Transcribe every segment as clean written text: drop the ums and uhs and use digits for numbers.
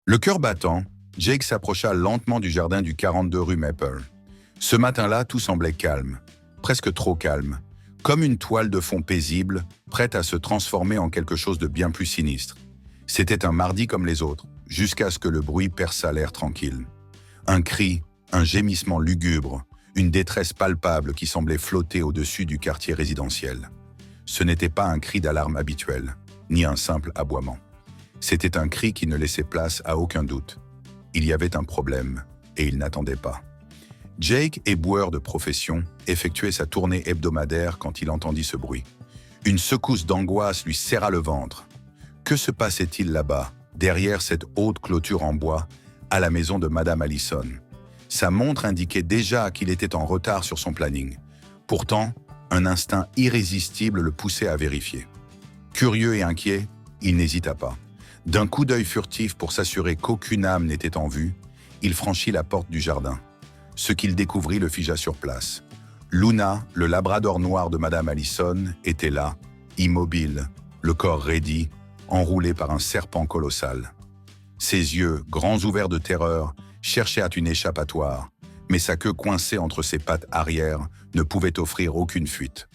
Le cœur battant, Jake s'approcha lentement du jardin du 42 rue Maple. Ce matin-là, tout semblait calme, presque trop calme, comme une toile de fond paisible, prête à se transformer en quelque chose de bien plus sinistre. C'était un mardi comme les autres, jusqu'à ce que le bruit perça l'air tranquille. Un cri, un gémissement lugubre, une détresse palpable qui semblait flotter au-dessus du quartier résidentiel. Ce n'était pas un cri d'alarme habituel, ni un simple aboiement. C'était un cri qui ne laissait place à aucun doute. Il y avait un problème, et il n'attendait pas. Jake, éboueur de profession, effectuait sa tournée hebdomadaire quand il entendit ce bruit. Une secousse d'angoisse lui serra le ventre. Que se passait-il là-bas, derrière cette haute clôture en bois, à la maison de Madame Allison? Sa montre indiquait déjà qu'il était en retard sur son planning. Pourtant, un instinct irrésistible le poussait à vérifier. Curieux et inquiet, il n'hésita pas. D'un coup d'œil furtif pour s'assurer qu'aucune âme n'était en vue, il franchit la porte du jardin. Ce qu'il découvrit le figea sur place. Luna, le labrador noir de Madame Allison, était là, immobile, le corps raidi, enroulé par un serpent colossal. Ses yeux, grands ouverts de terreur, cherchaient une échappatoire, mais sa queue coincée entre ses pattes arrière ne pouvait offrir aucune fuite.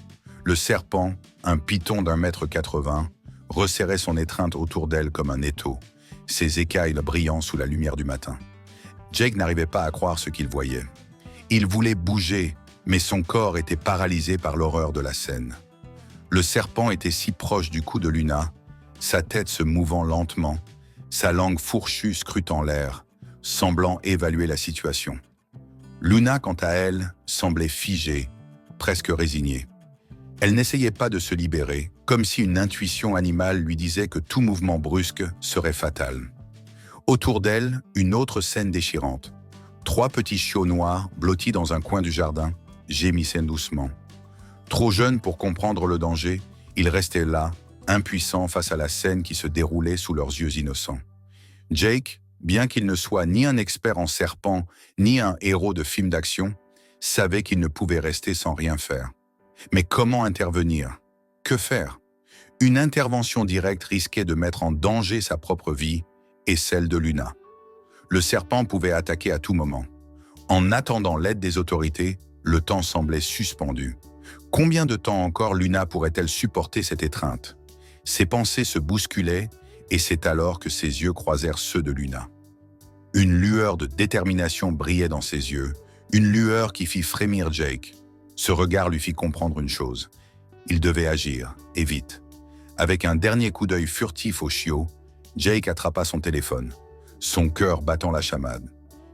Le serpent, un python d'1,80 m, resserrait son étreinte autour d'elle comme un étau, ses écailles brillant sous la lumière du matin. Jake n'arrivait pas à croire ce qu'il voyait. Il voulait bouger, mais son corps était paralysé par l'horreur de la scène. Le serpent était si proche du cou de Luna, sa tête se mouvant lentement, sa langue fourchue scrutant l'air, semblant évaluer la situation. Luna, quant à elle, semblait figée, presque résignée. Elle n'essayait pas de se libérer, comme si une intuition animale lui disait que tout mouvement brusque serait fatal. Autour d'elle, une autre scène déchirante. 3 petits chiots noirs, blottis dans un coin du jardin, gémissaient doucement. Trop jeunes pour comprendre le danger, ils restaient là, impuissants face à la scène qui se déroulait sous leurs yeux innocents. Jake, bien qu'il ne soit ni un expert en serpents, ni un héros de film d'action, savait qu'il ne pouvait rester sans rien faire. Mais comment intervenir? Que faire? Une intervention directe risquait de mettre en danger sa propre vie et celle de Luna. Le serpent pouvait attaquer à tout moment. En attendant l'aide des autorités, le temps semblait suspendu. Combien de temps encore Luna pourrait-elle supporter cette étreinte? Ses pensées se bousculaient et c'est alors que ses yeux croisèrent ceux de Luna. Une lueur de détermination brillait dans ses yeux, une lueur qui fit frémir Jake. Ce regard lui fit comprendre une chose. Il devait agir, et vite. Avec un dernier coup d'œil furtif au chiot, Jake attrapa son téléphone, son cœur battant la chamade.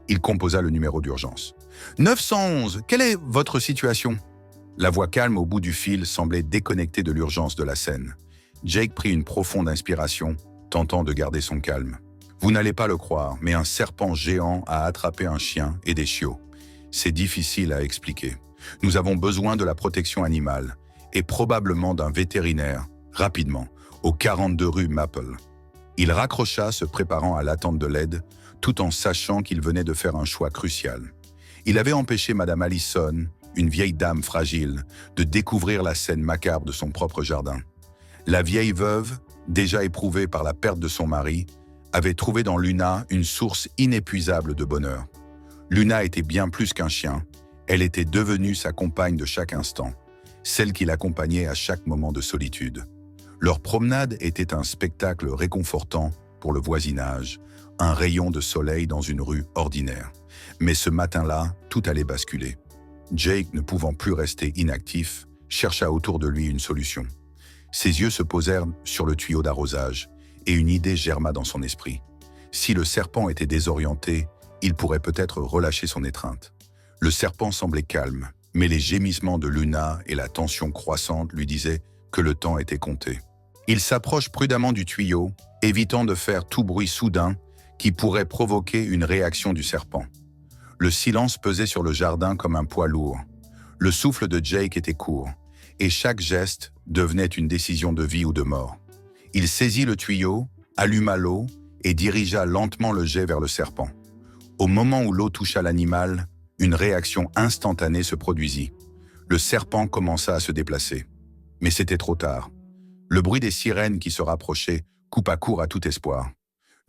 Il composa le numéro d'urgence. « 911, quelle est votre situation ?» La voix calme au bout du fil semblait déconnectée de l'urgence de la scène. Jake prit une profonde inspiration, tentant de garder son calme. « Vous n'allez pas le croire, mais un serpent géant a attrapé un chien et des chiots. C'est difficile à expliquer. Nous avons besoin de la protection animale et probablement d'un vétérinaire, rapidement, au 42 rue Maple. » Il raccrocha, se préparant à l'attente de l'aide, tout en sachant qu'il venait de faire un choix crucial. Il avait empêché Madame Allison, une vieille dame fragile, de découvrir la scène macabre de son propre jardin. La vieille veuve, déjà éprouvée par la perte de son mari, avait trouvé dans Luna une source inépuisable de bonheur. Luna était bien plus qu'un chien. Elle était devenue sa compagne de chaque instant, celle qui l'accompagnait à chaque moment de solitude. Leur promenade était un spectacle réconfortant pour le voisinage, un rayon de soleil dans une rue ordinaire. Mais ce matin-là, tout allait basculer. Jake, ne pouvant plus rester inactif, chercha autour de lui une solution. Ses yeux se posèrent sur le tuyau d'arrosage, et une idée germa dans son esprit. Si le serpent était désorienté, il pourrait peut-être relâcher son étreinte. Le serpent semblait calme, mais les gémissements de Luna et la tension croissante lui disaient que le temps était compté. Il s'approche prudemment du tuyau, évitant de faire tout bruit soudain qui pourrait provoquer une réaction du serpent. Le silence pesait sur le jardin comme un poids lourd. Le souffle de Jake était court, et chaque geste devenait une décision de vie ou de mort. Il saisit le tuyau, alluma l'eau et dirigea lentement le jet vers le serpent. Au moment où l'eau toucha l'animal, une réaction instantanée se produisit. Le serpent commença à se déplacer. Mais c'était trop tard. Le bruit des sirènes qui se rapprochaient coupa court à tout espoir.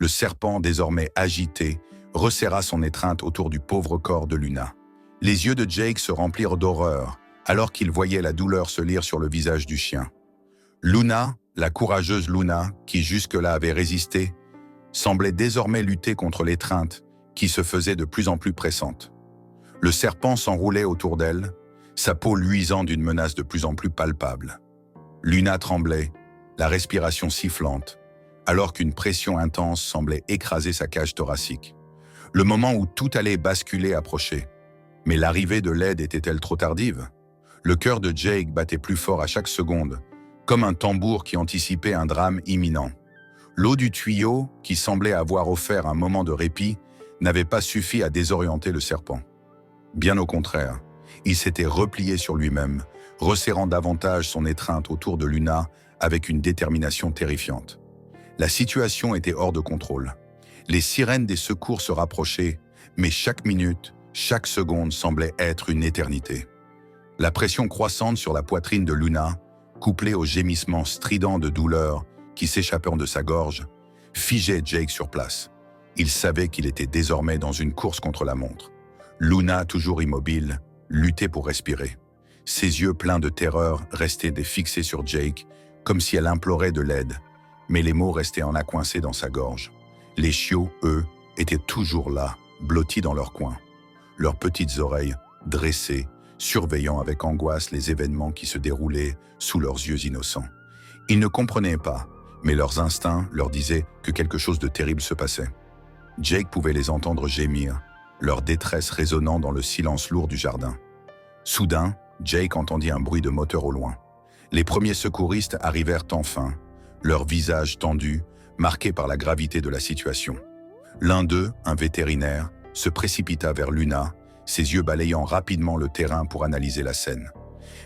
Le serpent, désormais agité, resserra son étreinte autour du pauvre corps de Luna. Les yeux de Jake se remplirent d'horreur, alors qu'il voyait la douleur se lire sur le visage du chien. Luna, la courageuse Luna, qui jusque-là avait résisté, semblait désormais lutter contre l'étreinte qui se faisait de plus en plus pressante. Le serpent s'enroulait autour d'elle, sa peau luisant d'une menace de plus en plus palpable. Luna tremblait, la respiration sifflante, alors qu'une pression intense semblait écraser sa cage thoracique. Le moment où tout allait basculer approchait. Mais l'arrivée de l'aide était-elle trop tardive? Le cœur de Jake battait plus fort à chaque seconde, comme un tambour qui anticipait un drame imminent. L'eau du tuyau, qui semblait avoir offert un moment de répit, n'avait pas suffi à désorienter le serpent. Bien au contraire, il s'était replié sur lui-même, resserrant davantage son étreinte autour de Luna avec une détermination terrifiante. La situation était hors de contrôle. Les sirènes des secours se rapprochaient, mais chaque minute, chaque seconde semblait être une éternité. La pression croissante sur la poitrine de Luna, couplée aux gémissements stridents de douleur qui s'échappaient de sa gorge, figeait Jake sur place. Il savait qu'il était désormais dans une course contre la montre. Luna, toujours immobile, luttait pour respirer. Ses yeux pleins de terreur restaient fixés sur Jake, comme si elle implorait de l'aide, mais les mots restaient en coincés dans sa gorge. Les chiots, eux, étaient toujours là, blottis dans leur coin, leurs petites oreilles dressées, surveillant avec angoisse les événements qui se déroulaient sous leurs yeux innocents. Ils ne comprenaient pas, mais leurs instincts leur disaient que quelque chose de terrible se passait. Jake pouvait les entendre gémir, leur détresse résonnant dans le silence lourd du jardin. Soudain, Jake entendit un bruit de moteur au loin. Les premiers secouristes arrivèrent enfin, leurs visages tendus, marqués par la gravité de la situation. L'un d'eux, un vétérinaire, se précipita vers Luna, ses yeux balayant rapidement le terrain pour analyser la scène.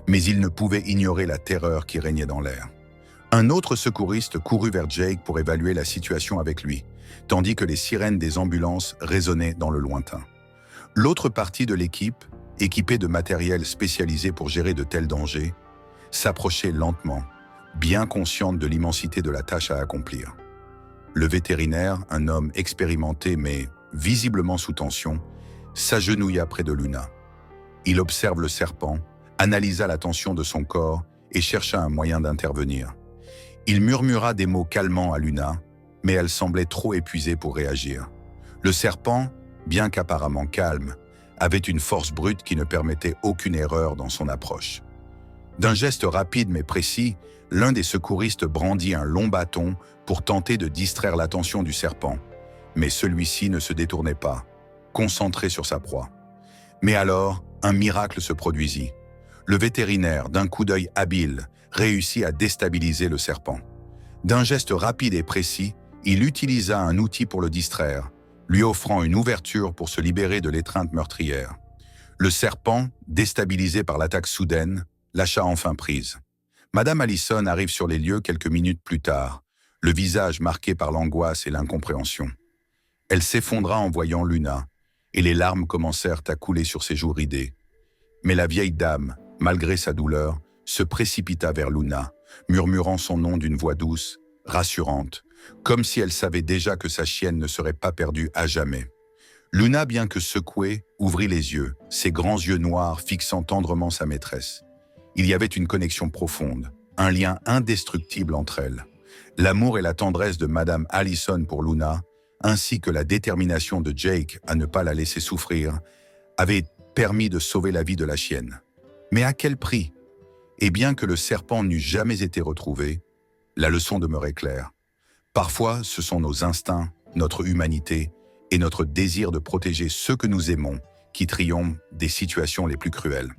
Mais il ne pouvait ignorer la terreur qui régnait dans l'air. Un autre secouriste courut vers Jake pour évaluer la situation avec lui, tandis que les sirènes des ambulances résonnaient dans le lointain. L'autre partie de l'équipe, équipée de matériel spécialisé pour gérer de tels dangers, s'approchait lentement, bien consciente de l'immensité de la tâche à accomplir. Le vétérinaire, un homme expérimenté mais visiblement sous tension, s'agenouilla près de Luna. Il observa le serpent, analysa la tension de son corps et chercha un moyen d'intervenir. Il murmura des mots calmants à Luna, mais elle semblait trop épuisée pour réagir. Le serpent, bien qu'apparemment calme, avait une force brute qui ne permettait aucune erreur dans son approche. D'un geste rapide mais précis, l'un des secouristes brandit un long bâton pour tenter de distraire l'attention du serpent, mais celui-ci ne se détournait pas, concentré sur sa proie. Mais alors, un miracle se produisit. Le vétérinaire, d'un coup d'œil habile, réussit à déstabiliser le serpent. D'un geste rapide et précis, il utilisa un outil pour le distraire, lui offrant une ouverture pour se libérer de l'étreinte meurtrière. Le serpent, déstabilisé par l'attaque soudaine, lâcha enfin prise. Madame Allison arrive sur les lieux quelques minutes plus tard, le visage marqué par l'angoisse et l'incompréhension. Elle s'effondra en voyant Luna, et les larmes commencèrent à couler sur ses joues ridées. Mais la vieille dame, malgré sa douleur, se précipita vers Luna, murmurant son nom d'une voix douce, rassurante, comme si elle savait déjà que sa chienne ne serait pas perdue à jamais. Luna, bien que secouée, ouvrit les yeux, ses grands yeux noirs fixant tendrement sa maîtresse. Il y avait une connexion profonde, un lien indestructible entre elles. L'amour et la tendresse de Madame Allison pour Luna, ainsi que la détermination de Jake à ne pas la laisser souffrir, avaient permis de sauver la vie de la chienne. Mais à quel prix? Et bien que le serpent n'eût jamais été retrouvé, la leçon demeurait claire. Parfois, ce sont nos instincts, notre humanité et notre désir de protéger ceux que nous aimons qui triomphent des situations les plus cruelles.